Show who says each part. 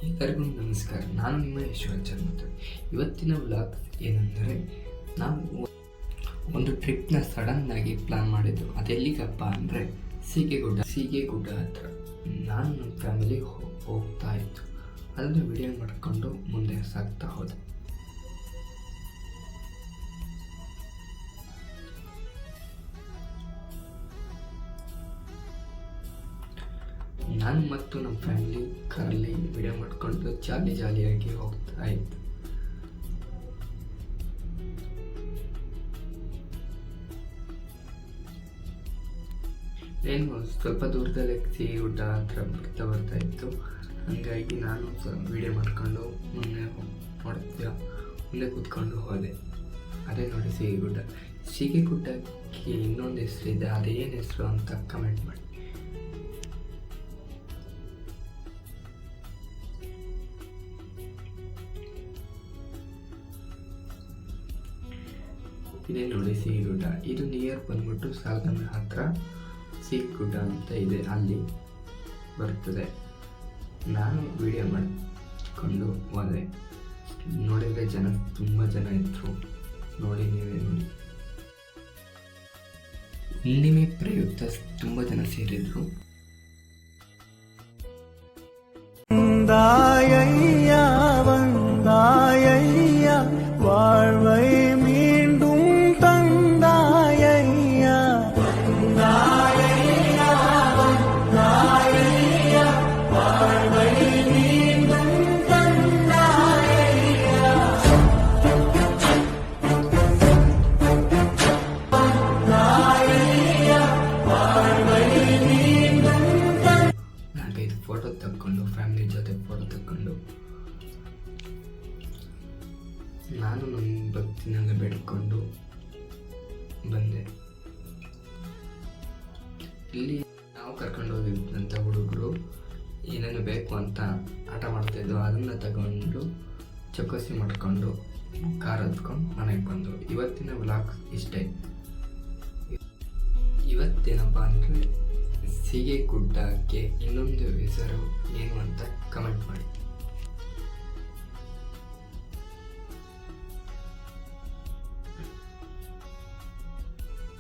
Speaker 1: ಎಲ್ಲರಿಗೂ ನಮಸ್ಕಾರ. ನಾನು ನಿಮ್ಮ ಯಶವಂತನ್ ಮಾತಾಡಿ. ಇವತ್ತಿನ ವ್ಲಾಗ್ ಏನೆಂದರೆ, ನಾವು ಒಂದು ಟ್ರಿಪ್ನ ಸಡನ್ನಾಗಿ ಪ್ಲ್ಯಾನ್ ಮಾಡಿದ್ದು. ಅದೆಲ್ಲಿಗಪ್ಪ ಅಂದರೆ ಸೀಗೆಗುಡ್ಡ ಹತ್ರ ನಾನು ನಮ್ಮ ಫ್ಯಾಮಿಲಿ ಹೋಗ್ತಾ ಇತ್ತು. ಅದನ್ನು ವಿಡಿಯೋ ಮಾಡಿಕೊಂಡು ಮುಂದೆ ಸಾಗ್ತಾ ಹೋದೆ. ನಾನು ಮತ್ತು ನಮ್ಮ ಫ್ಯಾಮಿಲಿ ಕಾರಲ್ಲಿ ವಿಡಿಯೋ ಮಾಡಿಕೊಂಡು ಜಾಲಿಯಾಗಿ ಹೋಗ್ತಾ ಇತ್ತು. ಏನು ಸ್ವಲ್ಪ ದೂರದಲ್ಲೇ ಸೀಗೆಗುಡ್ಡ ಹತ್ರ ಬರ್ತಾ ಇತ್ತು. ಹಾಗಾಗಿ ನಾನು ವಿಡಿಯೋ ಮಾಡಿಕೊಂಡು ಮುಂದೆ ಕೂತ್ಕೊಂಡು ಹೋದೆ. ಅದೇ ನೋಡಿ ಸೀಗೆಗುಡ್ಡಕ್ಕೆ ಇನ್ನೊಂದು ಹೆಸರಿದೆ. ಅದೇನು ಹೆಸರು ಅಂತ ಕಮೆಂಟ್ ಮಾಡಿ. ಇದೇ ನೋಡಿ ಸೀಗೆಗುಡ್ಡ. ಇದು ನಿಯರ್ ಬಂದ್ಬಿಟ್ಟು ಸಾಗರ ಹತ್ರ ಸೀಗೆಗುಡ್ಡ ಅಂತ ಇದೆ, ಅಲ್ಲಿ ಬರ್ತದೆ. ನಾನು ವಿಡಿಯೋ ಮಾಡಿಕೊಂಡು ಹೋದೆ. ನೋಡಿದರೆ ತುಂಬ ಜನ ಇದ್ರು. ನೋಡಿ ನೀವೇ ನೋಡಿ, ಹುಣ್ಣಿಮೆ ಪ್ರಯುಕ್ತ ತುಂಬ ಜನ ಸೇರಿದ್ರು.
Speaker 2: வாழ்வை மீண்டும் தந்தாயையா, வாழ்வை மீண்டும் தந்தாயையா, வாழ்வை மீண்டும்.
Speaker 1: ನಾಲ್ಕೈದು ಫೋಟೋ ತಕ್ಕೊಂಡು, ಫ್ಯಾಮಿಲಿ ಜೊತೆ ಫೋಟೋ ತಕ್ಕೊಂಡು ನಾನು ನನ್ನ ಭಕ್ತಿನೆಲ್ಲ ಬೇಡಿಕೊಂಡು ಬಂದೆ. ಇಲ್ಲಿ ನಾವು ಕರ್ಕೊಂಡು ಹೋಗಿದ್ದಂಥ ಹುಡುಗರು ಏನೇನು ಬೇಕು ಅಂತ ಆಟ ಮಾಡ್ತಾಯಿದ್ರು. ಅದನ್ನು ತಗೊಂಡು ಚೌಕಾಸಿ ಮಾಡಿಕೊಂಡು ಕಾರ್ ಹತ್ಕೊಂಡು ಮನೆಗೆ ಬಂದರು. ಇವತ್ತಿನ ವ್ಲಾಗ್ ಇಷ್ಟೇ. ಇವತ್ತೇನಪ್ಪ ಅಂದರೆ ಸೀಗೆಗುಡ್ಡಕ್ಕೆ ಇನ್ನೊಂದು ಹೆಸರು ಏನು ಅಂತ ಕಮೆಂಟ್ ಮಾಡಿ.